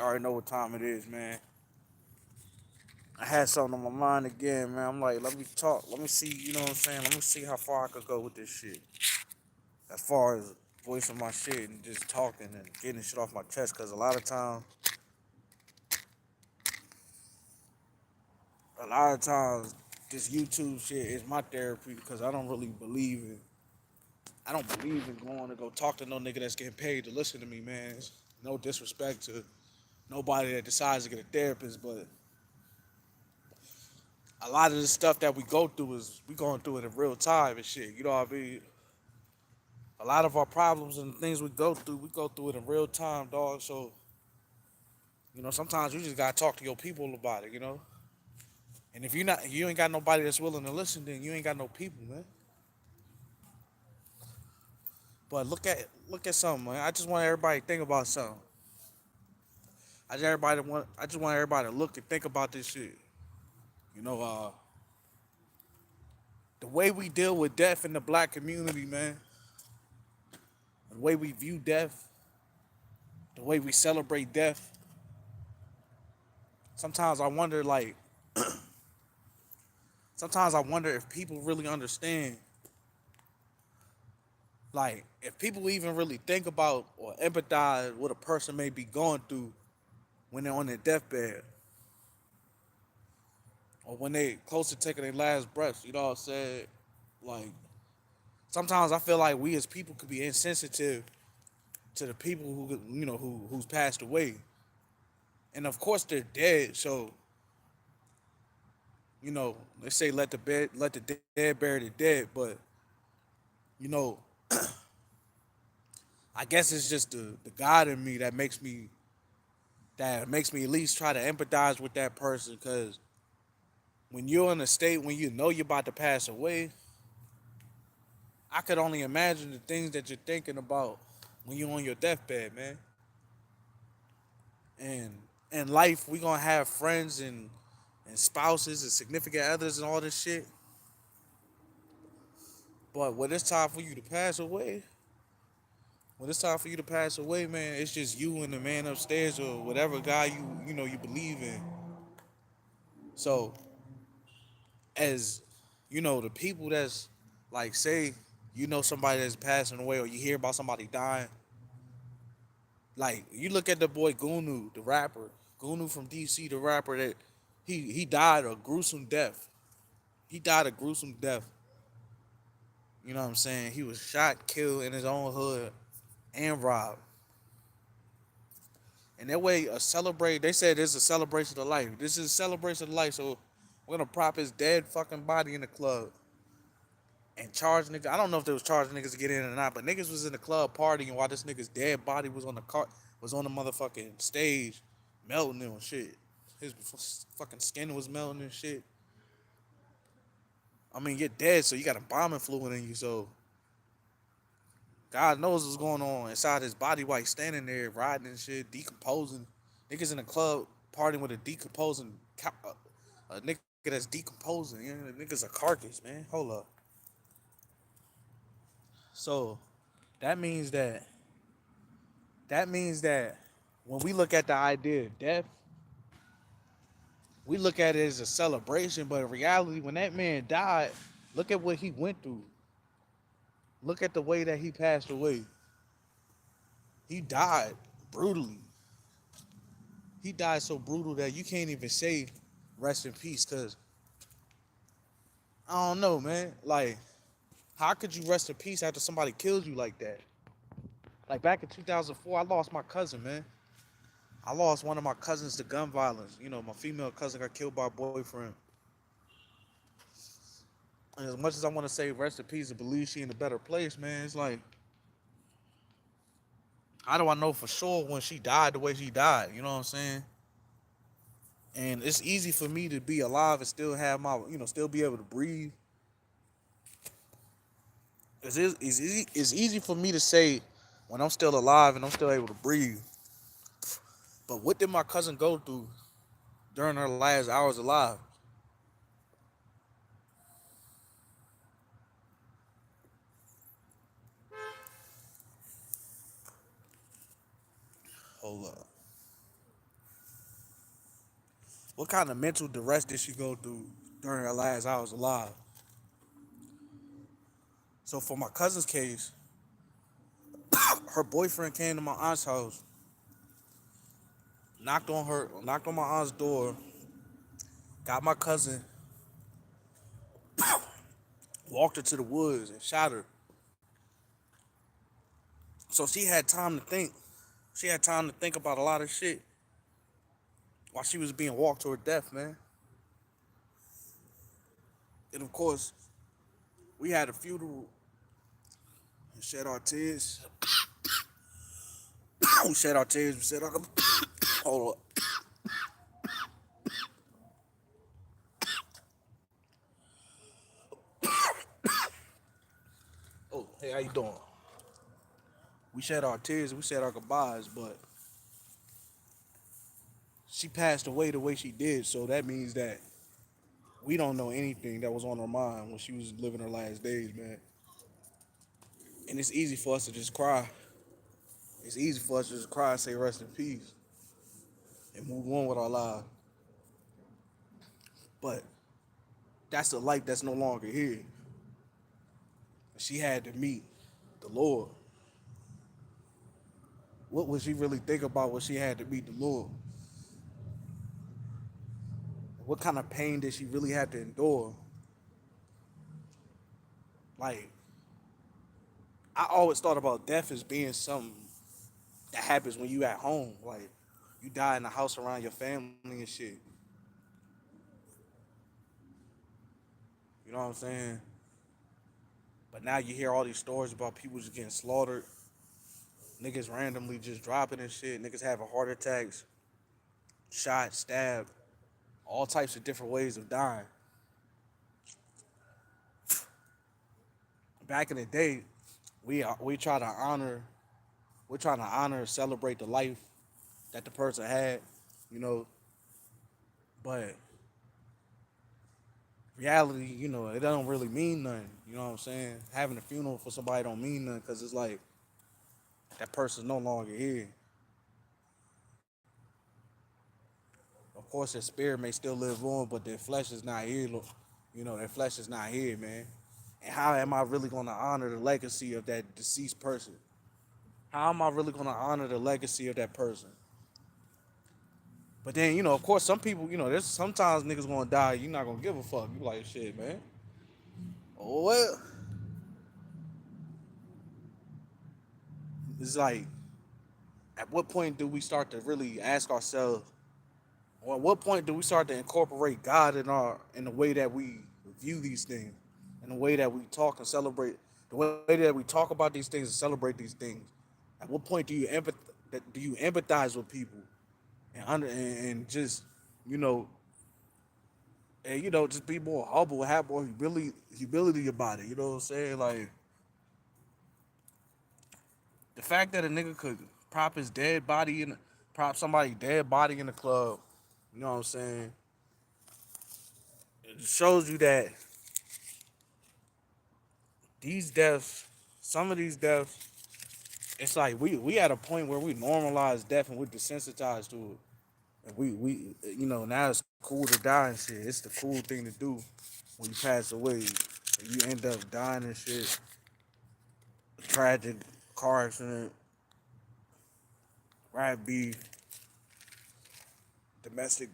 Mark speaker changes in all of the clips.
Speaker 1: already know what time it is, man. I had something on my mind again, man. I'm like, let me talk. Let me see, you know what I'm saying? Let me see how far I could go with this shit. As far as voicing my shit and just talking and getting shit off my chest. Because a lot of times, this YouTube shit is my therapy because I don't believe in going to go talk to no nigga that's getting paid to listen to me, man. It's no disrespect to nobody that decides to get a therapist, but a lot of the stuff that we go through is we going through it in real time and shit. You know what I mean? A lot of our problems and things we go through it in real time, dog. So, sometimes you just gotta talk to your people about it, And if you ain't got nobody that's willing to listen, then you ain't got no people, man. But look at something, man. I just want everybody to think about something. I just want everybody to look and think about this shit. You know, the way we deal with death in the black community, man. The way we view death, the way we celebrate death. Sometimes I wonder, like, sometimes I wonder if people really understand, like, if people even really think about or empathize what a person may be going through when they're on their deathbed or when they close to taking their last breaths. You know what I'm saying? Like, sometimes I feel like we as people could be insensitive to the people who's passed away, and of course they're dead. So they say let the dead bury the dead, but you know, I guess it's just the God in me that makes me at least try to empathize with that person. Because when you're in a state when you know you're about to pass away, I could only imagine the things that you're thinking about when you're on your deathbed, man. And in life, we gonna have friends and spouses and significant others and all this shit. But when it's time for you to pass away, man, it's just you and the man upstairs or whatever guy you believe in. So as the people that's like, say somebody that's passing away or you hear about somebody dying, like you look at the boy Gunu, the rapper, Gunu from DC, the rapper that he died a gruesome death. He died a gruesome death. You know what I'm saying? He was shot, killed in his own hood, and robbed. And that way, they said this is a celebration of life. This is a celebration of life, so we're gonna prop his dead fucking body in the club and charge niggas. I don't know if they was charging niggas to get in or not, but niggas was in the club partying while this nigga's dead body was on the motherfucking stage, melting and shit. His fucking skin was melting and shit. I mean, you're dead, so you got a bombing fluid in you, so God knows what's going on inside his body while he's standing there riding and shit, decomposing. Niggas in the club partying with a decomposing, a nigga that's decomposing. Nigga's a carcass, man. Hold up. So that means that that means that when we look at the idea of death, we look at it as a celebration. But in reality, when that man died, look at what he went through. Look at the way that he passed away. He died brutally. He died so brutal that you can't even say rest in peace, because I don't know, man. Like, how could you rest in peace after somebody killed you like that? Like back in 2004, I lost my cousin, man. I lost one of my cousins to gun violence. My female cousin got killed by a boyfriend. And as much as I want to say rest in peace and believe she in a better place, man, it's like, how do I know for sure when she died the way she died? You know what I'm saying? And it's easy for me to be alive and still have still be able to breathe. It's easy for me to say when I'm still alive and I'm still able to breathe. But what did my cousin go through during her last hours alive? Hold up. what kind of mental duress did she go through during her last hours alive? So for my cousin's case, her boyfriend came to my aunt's house, knocked on my aunt's door, got my cousin, walked her to the woods and shot her. So she had time to think. She had time to think about a lot of shit while she was being walked to her death, man. And of course, we had a funeral and shed our tears. We shed our tears. We said, hold up. Oh, hey, how you doing? We shed our tears. We said our goodbyes, but she passed away the way she did. So that means that we don't know anything that was on her mind when she was living her last days, man. And it's easy for us to just cry. It's easy for us to just cry and say rest in peace and move on with our lives. But that's a life that's no longer here. She had to meet the Lord. What would she really think about when she had to meet the Lord? What kind of pain did she really have to endure? Like, I always thought about death as being something that happens when you at home. Like, you die in the house around your family and shit. You know what I'm saying? But now you hear all these stories about people just getting slaughtered, niggas randomly just dropping and shit, niggas having heart attacks, shot, stabbed, all types of different ways of dying. Back in the day, we try to honor, we're trying to honor, celebrate the life that the person had, you know. But reality, it don't really mean nothing. You know what I'm saying? Having a funeral for somebody don't mean nothing because it's like that person's no longer here. Of course, their spirit may still live on, but their flesh is not here. Their flesh is not here, man. And how am I really going to honor the legacy of that deceased person? How am I really going to honor the legacy of that person? But then, of course, some people, there's sometimes niggas gonna die. You're not gonna give a fuck. You like shit, man. Oh, well, it's like, at what point do we start to really ask ourselves, or at what point do we start to incorporate God in the way that we view these things, in the way that we talk and celebrate, the way that we talk about these things and celebrate these things? At what point do you empathize with people and just, you know, just be more humble, have more humility about it. You know what I'm saying? Like, the fact that a nigga could prop his dead body in, prop somebody's dead body in the club, you know what I'm saying? It shows you that these deaths, some of these deaths, it's like we at a point where we normalize death and we're desensitized to it. And now it's cool to die and shit. It's the cool thing to do when you pass away. You end up dying and shit. A tragic car accident, rat beef, domestic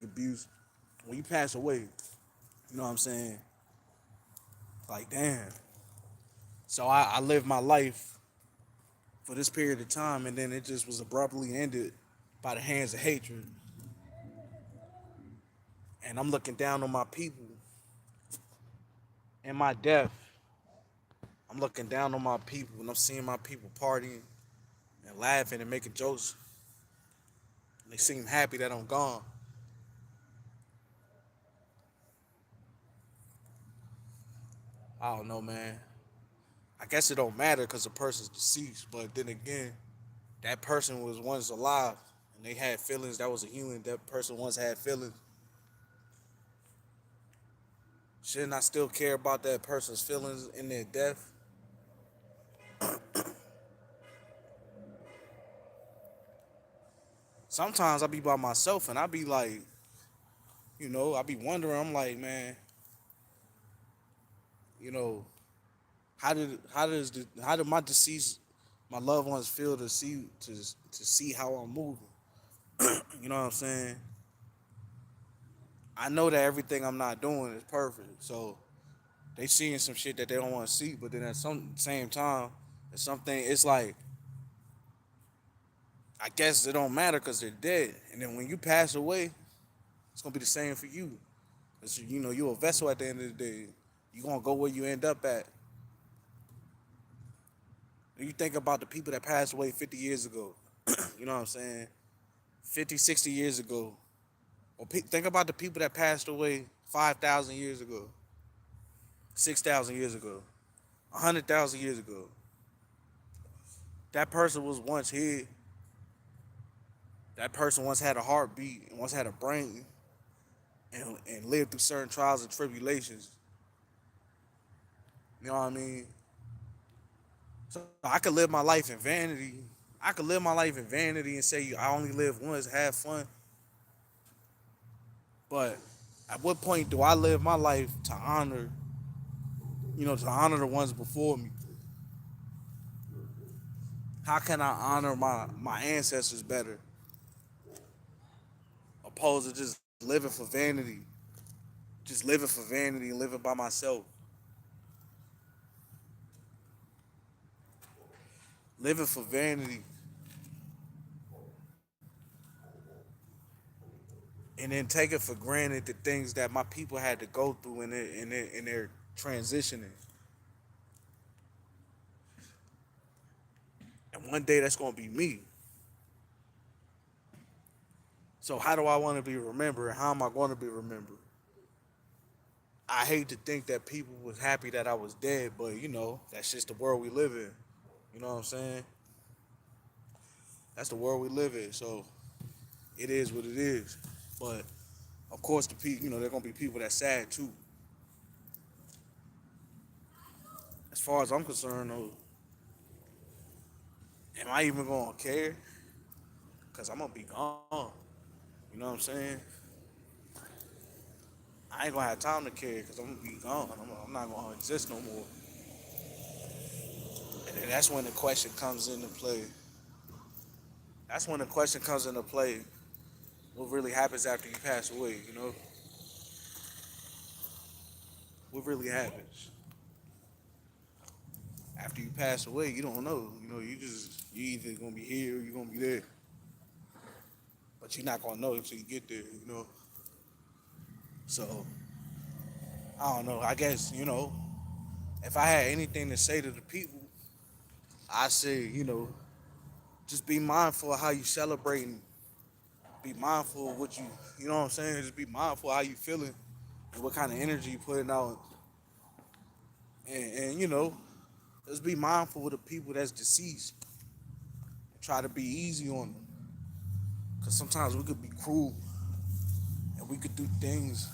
Speaker 1: abuse. When you pass away, you know what I'm saying? Like, damn. So I lived my life for this period of time, and then it just was abruptly ended by the hands of hatred. And I'm looking down on my people in my death. I'm looking down on my people, and I'm seeing my people partying and laughing and making jokes. And they seem happy that I'm gone. I don't know, man. I guess it don't matter because the person's deceased, but then again, that person was once alive and they had feelings. That was a human. That person once had feelings. Shouldn't I still care about that person's feelings in their death? sometimes I be by myself and I be like, I be wondering. I'm like, man, you know, how did my deceased my loved ones feel to see how I'm moving? You know what I'm saying? I know that everything I'm not doing is perfect, so they seeing some shit that they don't want to see. But then at some same time, it's something. It's like I guess it don't matter because they're dead. And then when you pass away, it's gonna be the same for you. 'Cause, you're a vessel at the end of the day. You gonna go where you end up at. And you think about the people that passed away 50 years ago. You know what I'm saying? 50, 60 years ago. Or think about the people that passed away 5,000 years ago, 6,000 years ago, 100,000 years ago. That person was once here. That person once had a heartbeat and once had a brain and lived through certain trials and tribulations. You know what I mean? So I could live my life in vanity. I could live my life in vanity and say I only live once, have fun. But at what point do I live my life to honor the ones before me? How can I honor my ancestors better, opposed to just living for vanity, just living for vanity and living by myself, living for vanity, and then taking for granted the things that my people had to go through in their transitioning. And one day that's gonna be me. So how do I want to be remembered? How am I going to be remembered? I hate to think that people was happy that I was dead, but that's just the world we live in. You know what I'm saying? That's the world we live in. So it is what it is. But of course, the people, there are gonna be people that's sad too. As far as I'm concerned, though, am I even gonna care? Cause I'm gonna be gone. You know what I'm saying? I ain't gonna have time to care because I'm gonna be gone. I'm not gonna exist no more. And then that's when the question comes into play. That's when the question comes into play. What really happens after you pass away? What really happens after you pass away? You don't know. You either gonna be here or you gonna be there, but you're not gonna know until you get there. So I don't know. I guess if I had anything to say to the people, I say just be mindful of how you celebrating. Be mindful of what you know what I'm saying. Just be mindful of how you feeling and what kind of energy you putting out, and just be mindful of the people that's deceased. Try to be easy on them, cause sometimes we could be cruel and we could do things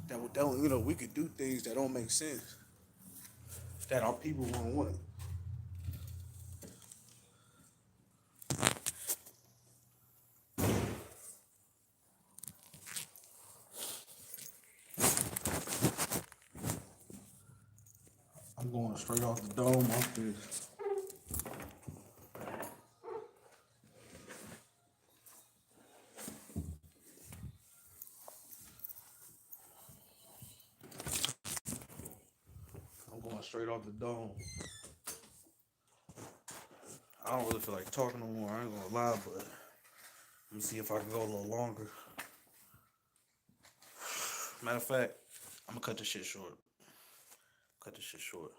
Speaker 1: that don't we could do things that don't make sense that our people won't want. I'm going straight off the dome off this. I'm going straight off the dome. I don't really feel like talking no more. I ain't gonna lie, but let me see if I can go a little longer. Matter of fact, I'm gonna cut this shit short. Cut this shit short.